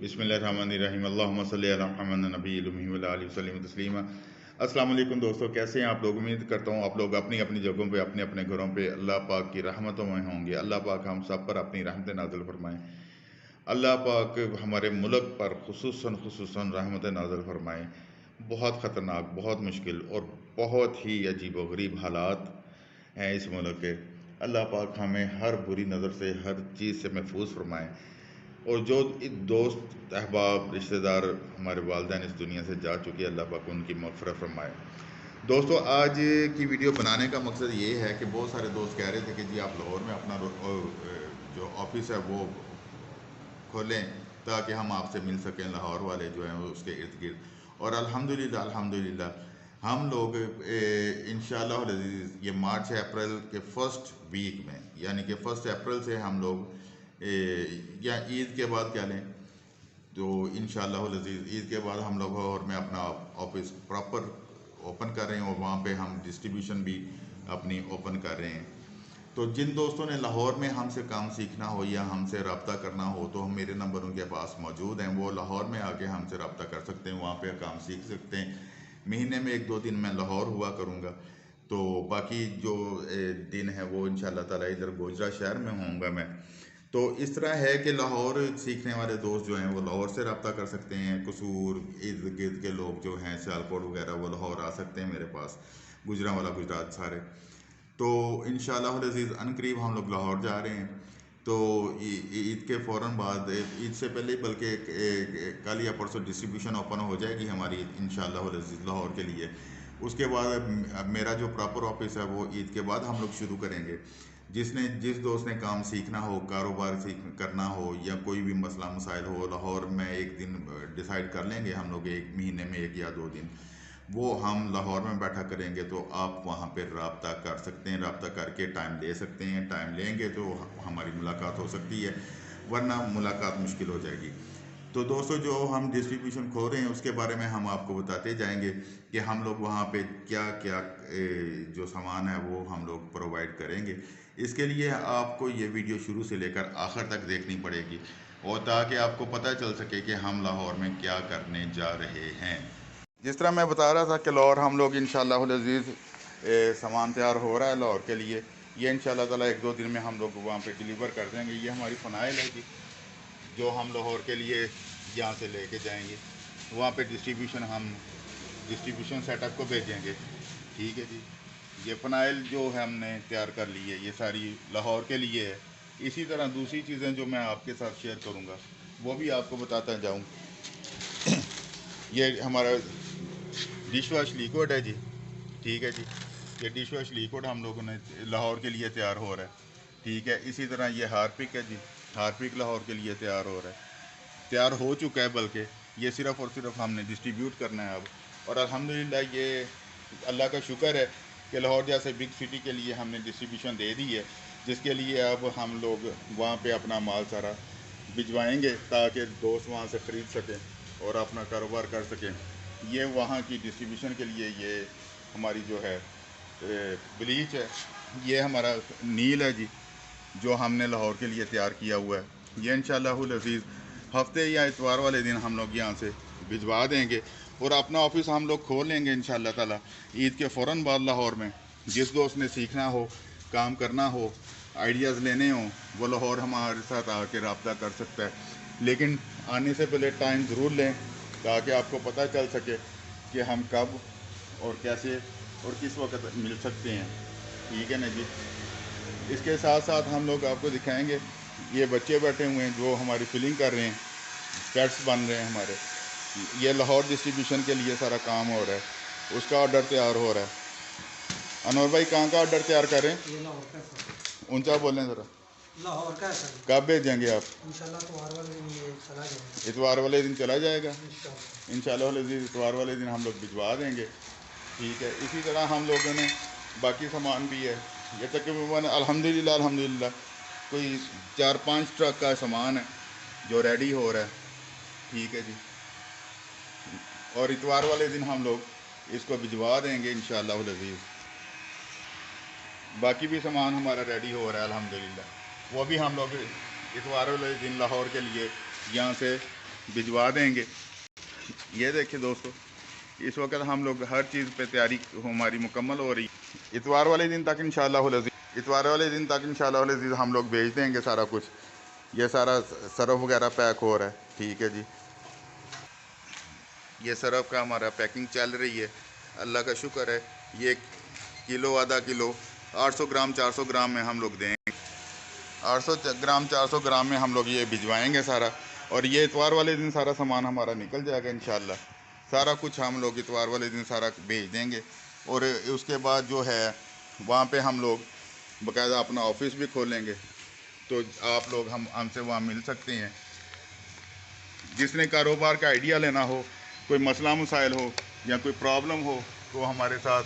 बिस्मिल्लाहिर्रहमानिर्रहीम अल्लाहुम्मा सल्ली अला मुहम्मद नबील उम्मी व अला आलिहि वसल्लम तस्लीमा। अस्सलाम वालेकुम दोस्तों, कैसे हैं आप लोग। उम्मीद करता हूँ आप लोग अपनी अपनी जगहों पे अपने अपने घरों पे अल्लाह पाक की रहमतों में होंगे। अल्लाह पाक हम सब पर अपनी रहमतें नाज़िल फरमाएँ। अल्लाह पाक हमारे मुल्क पर खुसूसन रहमतें नाज़िल फरमाएँ। बहुत ख़तरनाक, बहुत मुश्किल और बहुत ही अजीब व गरीब हालात हैं इस मुल्क के। अल्लाह पाक हमें हर बुरी नज़र से, हर चीज़ से महफूज फरमाएँ। और जो दोस्त अहबाब रिश्तेदार हमारे वालिदैन इस दुनिया से जा चुके, अल्लाह पाक उनकी मग़फ़िरत फरमाए। दोस्तों, आज की वीडियो बनाने का मकसद ये है कि बहुत सारे दोस्त कह रहे थे कि जी आप लाहौर में अपना जो ऑफिस है वो खोलें ताकि हम आपसे मिल सकें, लाहौर वाले जो हैं उसके इर्द गिर्द। और अल्हम्दुलिल्लाह हम लोग इंशाअल्लाह ये मार्च अप्रैल के फ़र्स्ट वीक में, यानी कि 1 अप्रैल से हम लोग या ईद के बाद क्या लें, तो इंशाअल्लाह ईद के बाद हम लोग लाहौर में अपना ऑफिस प्रॉपर ओपन कर रहे हैं और वहाँ पे हम डिस्ट्रीब्यूशन भी अपनी ओपन कर रहे हैं। तो जिन दोस्तों ने लाहौर में हमसे काम सीखना हो या हमसे रब्ता करना हो तो हम मेरे नंबर उनके पास मौजूद हैं। वो लाहौर में आके हमसे रब्ता कर सकते हैं, वहाँ पे काम सीख सकते हैं। महीने में 1-2 दिन मैं लाहौर हुआ करूँगा, तो बाकी जो दिन है वो इंशाअल्लाह ताला इधर गोजरा शहर में होऊंगा मैं। तो इस तरह है कि लाहौर सीखने वाले दोस्त जो हैं वो लाहौर से रब्ता कर सकते हैं। कसूर इर्द गिर्द के लोग जो हैं सियालकोट वगैरह वो लाहौर आ सकते हैं मेरे पास, गुजरांवाला गुजरात सारे। तो इंशाअल्लाह अज़ीज़ अनकरीब हम लोग लाहौर जा रहे हैं। तो ईद के फ़ौरन बाद, ईद से पहले बल्कि कल या परसों डिस्ट्रीब्यूशन ओपन हो जाएगी हमारी इंशाअल्लाह अज़ीज़ लाहौर के लिए। उसके बाद मेरा जो प्रॉपर ऑफिस है वो ईद के बाद हम लोग शुरू करेंगे। जिस दोस्त ने काम सीखना हो, कारोबार करना हो या कोई भी मसला मसाइल हो, लाहौर में एक दिन डिसाइड कर लेंगे हम लोग, एक महीने में 1 या 2 दिन वो हम लाहौर में बैठा करेंगे। तो आप वहाँ पे रब्ता कर सकते हैं, रब्ता करके टाइम ले सकते हैं। टाइम लेंगे तो हमारी मुलाकात हो सकती है, वरना मुलाकात मुश्किल हो जाएगी। तो दोस्तों, जो हम डिस्ट्रीब्यूशन खोल रहे हैं उसके बारे में हम आपको बताते जाएंगे कि हम लोग वहाँ पे क्या क्या जो सामान है वो हम लोग प्रोवाइड करेंगे। इसके लिए आपको ये वीडियो शुरू से लेकर आखिर तक देखनी पड़ेगी, और ताकि आपको पता चल सके कि हम लाहौर में क्या करने जा रहे हैं। जिस तरह मैं बता रहा था कि लाहौर हम लोग इंशाअल्लाह अज़ीज़ सामान तैयार हो रहा है लाहौर के लिए। ये इंशाअल्लाह ताला 1-2 दिन में हम लोग वहाँ पे डिलीवर कर देंगे। ये हमारी फ़नाइल है जी, जो हम लाहौर के लिए यहाँ से लेके जाएंगे। वहाँ पे डिस्ट्रीब्यूशन सेटअप को भेजेंगे। ठीक है जी। ये फ़नाइल जो है हमने तैयार कर ली है, ये सारी लाहौर के लिए है। इसी तरह दूसरी चीज़ें जो मैं आपके साथ शेयर करूँगा वो भी आपको बताता जाऊँ। ये हमारा डिश वॉश लिक्विड है जी। ठीक है जी, ये डिश वॉश लिक्विड हम लोगों ने लाहौर के लिए तैयार हो रहा है। ठीक है, इसी तरह ये हार्पिक है जी, हार्पिक लाहौर के लिए तैयार हो रहा है, तैयार हो चुका है, बल्कि ये सिर्फ़ और सिर्फ हमने डिस्ट्रीब्यूट करना है अब। और अल्हम्दुलिल्लाह ये अल्लाह का शुक्र है कि लाहौर जैसे बिग सिटी के लिए हमने डिस्ट्रीब्यूशन दे दी है, जिसके लिए अब हम लोग वहाँ पे अपना माल सारा भिजवाएंगे ताकि दोस्त वहाँ से ख़रीद सकें और अपना कारोबार कर सकें। ये वहाँ की डिस्ट्रीब्यूशन के लिए ये हमारी जो है ब्लीच है, ये हमारा नील है जी, जो हमने लाहौर के लिए तैयार किया हुआ है। ये इंशाअल्लाह अज़ीज़ हफ्ते या इतवार वाले दिन हम लोग यहाँ से भिजवा देंगे और अपना ऑफिस हम लोग खोल लेंगे इंशाअल्लाह ताला ईद के फ़ौरन बाद लाहौर में। जिस दोस्त ने सीखना हो, काम करना हो, आइडियाज़ लेने हों, वो लाहौर हमारे साथ आके रब्ता कर सकता है। लेकिन आने से पहले टाइम ज़रूर लें ताकि आपको पता चल सके कि हम कब और कैसे और किस वक्त मिल सकते हैं। ठीक है ना जी। इसके साथ साथ हम लोग आपको दिखाएंगे, ये बच्चे बैठे हुए हैं जो हमारी फिलिंग कर रहे हैं, पैड्स बन रहे हैं हमारे। ये लाहौर डिस्ट्रीब्यूशन के लिए सारा काम हो रहा है, उसका ऑर्डर तैयार हो रहा है। अनवर भाई कहाँ का ऑर्डर तैयार करें? ये लाहौर का है। ऊंचा बोलें ज़रा। लाहौर का है सर। कब भेजेंगे आप? इंशाल्लाह इतवार वाले दिन ये चला जाएगा। इतवार वाले दिन चला जाएगा इंशाल्लाह। इंशाअल्लाह। इतवार वाले दिन हम लोग भिजवा देंगे। ठीक है, इसी तरह हम लोगों ने बाकी सामान भी है, ये तकरीबन अल्हम्दुलिल्लाह कोई 4-5 ट्रक का सामान है जो रेडी हो रहा है। ठीक है जी, और इतवार वाले दिन हम लोग इसको भिजवा देंगे इंशाअल्लाह अज़ीज़। बाकी भी सामान हमारा रेडी हो रहा है अल्हम्दुलिल्लाह, वो भी हम लोग इतवार वाले दिन लाहौर के लिए यहाँ से भिजवा देंगे। ये देखिए दोस्तों, इस वक्त हम लोग हर चीज़ पे तैयारी हमारी मुकम्मल हो रही। इतवार वाले दिन तक इंशाअल्लाह हम लोग भेज देंगे सारा कुछ। ये सारा सरफ वगैरह पैक हो रहा है, ठीक है जी। ये सरफ का हमारा पैकिंग चल रही है, अल्लाह का शुक्र है। ये किलो आधा किलो 800 ग्राम 400 ग्राम में हम लोग देंगे। 800 ग्राम 400 ग्राम में हम लोग ये भिजवाएंगे सारा। और ये इतवार वाले दिन सारा सामान हमारा निकल जाएगा इंशाअल्लाह। सारा कुछ हम लोग इतवार वाले दिन सारा भेज देंगे। और उसके बाद जो है वहाँ पे हम लोग बाकायदा अपना ऑफिस भी खोलेंगे, तो आप लोग हमसे वहाँ मिल सकते हैं। जिसने कारोबार का आइडिया लेना हो, कोई मसला मसाइल हो या कोई प्रॉब्लम हो, तो हमारे साथ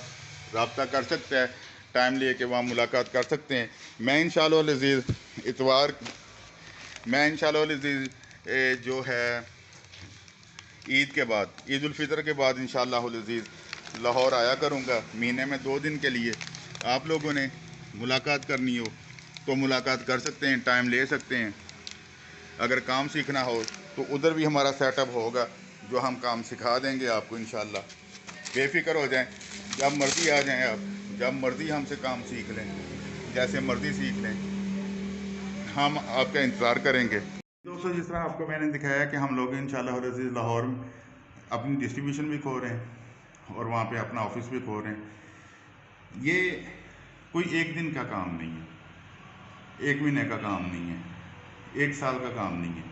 रब्ता कर सकता है, टाइम ले के वहाँ मुलाकात कर सकते हैं। मैं इंशाअल्लाह अज़ीज़ जो है ईद के बाद, ईद उल फितर के बाद इंशाअल्लाह अज़ीज़ लाहौर आया करूँगा महीने में 2 दिन के लिए। आप लोगों ने मुलाकात करनी हो तो मुलाकात कर सकते हैं, टाइम ले सकते हैं। अगर काम सीखना हो तो उधर भी हमारा सेटअप होगा, जो हम काम सिखा देंगे आपको इंशाअल्लाह। बेफिक्र हो जाएं, जब मर्ज़ी आ जाएं आप, जब मर्ज़ी हमसे काम सीख लें, जैसे मर्ज़ी सीख लें, हम आपका इंतज़ार करेंगे। दोस्तों, जिस तरह आपको मैंने दिखाया कि हम लोग इंशाअल्लाह अज़ीज़ लाहौर में अपनी डिस्ट्रीब्यूशन भी खोल रहे हैं और वहाँ पे अपना ऑफिस भी खोल रहे हैं। ये कोई एक दिन का काम नहीं है, एक महीने का काम नहीं है, एक साल का काम नहीं है।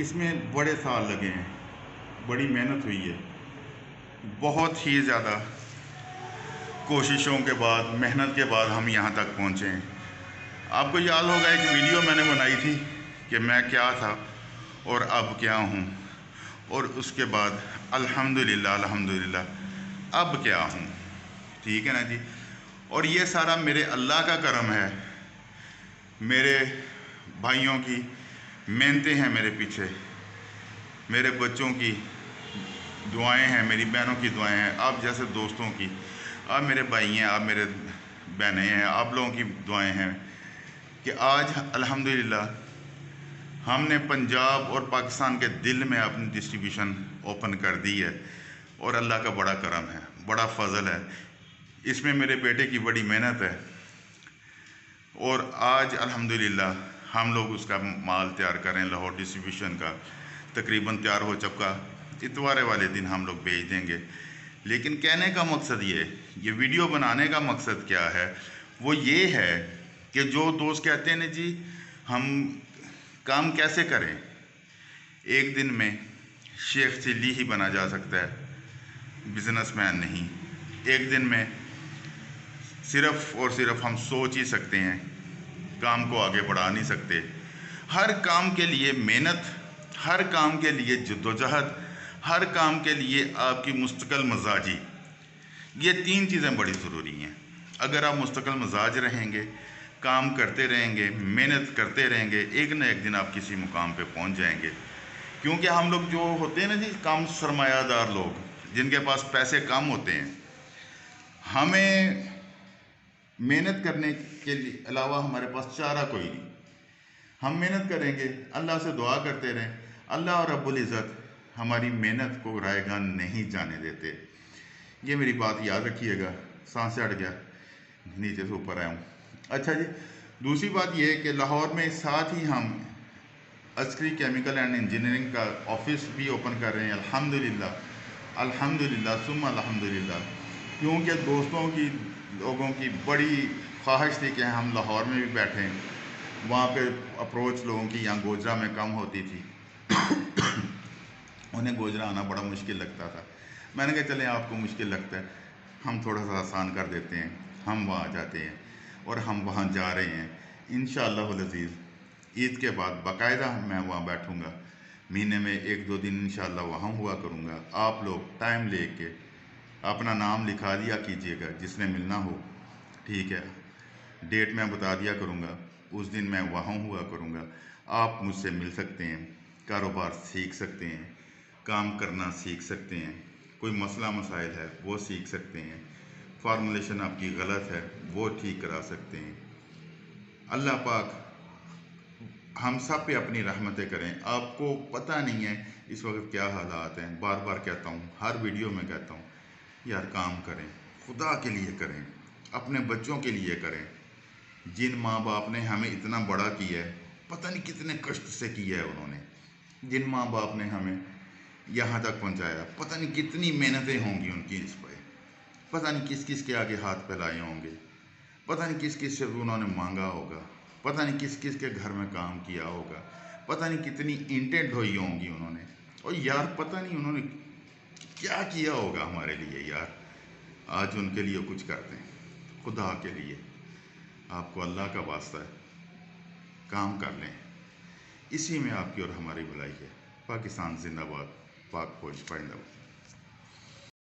इसमें बड़े साल लगे हैं, बड़ी मेहनत हुई है, बहुत ही ज़्यादा कोशिशों के बाद, मेहनत के बाद हम यहाँ तक पहुँचे हैं। आपको याद होगा एक वीडियो मैंने बनाई थी कि मैं क्या था और अब क्या हूँ, और उसके बाद अल्हम्दुलिल्लाह अब क्या हूँ, ठीक है ना जी। और ये सारा मेरे अल्लाह का करम है, मेरे भाइयों की मेहनतें हैं मेरे पीछे, मेरे बच्चों की दुआएं हैं, मेरी बहनों की दुआएं हैं, आप जैसे दोस्तों की, आप मेरे भाई हैं, आप मेरे बहनें हैं, आप लोगों की दुआएं हैं कि आज अल्हम्दुलिल्लाह हमने पंजाब और पाकिस्तान के दिल में अपनी डिस्ट्रीब्यूशन ओपन कर दी है। और अल्लाह का बड़ा करम है, बड़ा फजल है, इसमें मेरे बेटे की बड़ी मेहनत है। और आज अल्हम्दुलिल्लाह हम लोग उसका माल तैयार कर रहे हैं, लाहौर डिस्ट्रीब्यूशन का तकरीबन तैयार हो चुका, इतवार वाले दिन हम लोग भेज देंगे। लेकिन कहने का मकसद ये वीडियो बनाने का मकसद क्या है, वो ये है कि जो दोस्त कहते हैं ना जी हम काम कैसे करें, एक दिन में शेख चिल्ली ही बना जा सकता है, बिजनेसमैन नहीं। एक दिन में सिर्फ और सिर्फ हम सोच ही सकते हैं, काम को आगे बढ़ा नहीं सकते। हर काम के लिए मेहनत, हर काम के लिए जद्दोजहद, हर काम के लिए आपकी मुस्तकिल मजाजी, ये 3 चीज़ें बड़ी ज़रूरी हैं। अगर आप मुस्तकिल मजाज रहेंगे, काम करते रहेंगे, मेहनत करते रहेंगे, एक न एक दिन आप किसी मुकाम पे पहुंच जाएंगे। क्योंकि हम लोग जो होते हैं ना जी, कम सरमायादार लोग, जिनके पास पैसे कम होते हैं, हमें मेहनत करने के अलावा हमारे पास चारा कोई नहीं। हम मेहनत करेंगे, अल्लाह से दुआ करते रहें, अल्लाह और रब्बुल इज़्ज़त हमारी मेहनत को रायगान नहीं जाने देते। ये मेरी बात याद रखिएगा। सांस से हट गया, नीचे से ऊपर आया हूँ। अच्छा जी, दूसरी बात ये है कि लाहौर में साथ ही हम अस्करी केमिकल एंड इंजीनियरिंग का ऑफिस भी ओपन कर रहे हैं, अल्हम्दुलिल्लाह सुम्मा अल्हम्दुलिल्लाह। क्योंकि लोगों की बड़ी ख्वाहिश थी कि हम लाहौर में भी बैठें। वहाँ पे अप्रोच लोगों की यहाँ गोजरा में कम होती थी उन्हें गोजरा आना बड़ा मुश्किल लगता था। मैंने कहा चलें, आपको मुश्किल लगता है, हम थोड़ा सा आसान कर देते हैं, हम वहाँ जाते हैं। और हम वहाँ जा रहे हैं इंशाअल्लाह अज़ीज़। ईद के बाद बाकायदा मैं वहाँ बैठूँगा, महीने में 1-2 दिन इंशाअल्लाह वहाँ हुआ करूँगा। आप लोग टाइम लेके अपना नाम लिखा दिया कीजिएगा, जिसने मिलना हो, ठीक है। डेट मैं बता दिया करूँगा, उस दिन मैं वहाँ हुआ करूँगा। आप मुझसे मिल सकते हैं, कारोबार सीख सकते हैं, काम करना सीख सकते हैं, कोई मसला मसाइल है वो सीख सकते हैं, फार्मूलेशन आपकी गलत है वो ठीक करा सकते हैं। अल्लाह पाक हम सब पे अपनी रहमतें करें। आपको पता नहीं है इस वक्त क्या हालात हैं। बार बार कहता हूँ, हर वीडियो में कहता हूँ, यार काम करें, खुदा के लिए करें, अपने बच्चों के लिए करें। जिन माँ बाप ने हमें इतना बड़ा किया है, पता नहीं कितने कष्ट से किया है उन्होंने। जिन माँ बाप ने हमें यहाँ तक पहुँचाया, पता नहीं कितनी मेहनतें होंगी उनकी इस पर। पता नहीं किस किस के आगे हाथ फैलाए होंगे, पता नहीं किस किस से उन्होंने मांगा होगा, पता नहीं किस किस के घर में काम किया होगा, पता नहीं कितनी ईंटें ढोई होंगी उन्होंने। और यार पता नहीं उन्होंने क्या किया होगा हमारे लिए। यार आज उनके लिए कुछ करते हैं, खुदा के लिए। आपको अल्लाह का वास्ता है, काम कर लें, इसी में आपकी और हमारी भलाई है। पाकिस्तान जिंदाबाद, पाक फौज पाइंदाबाद।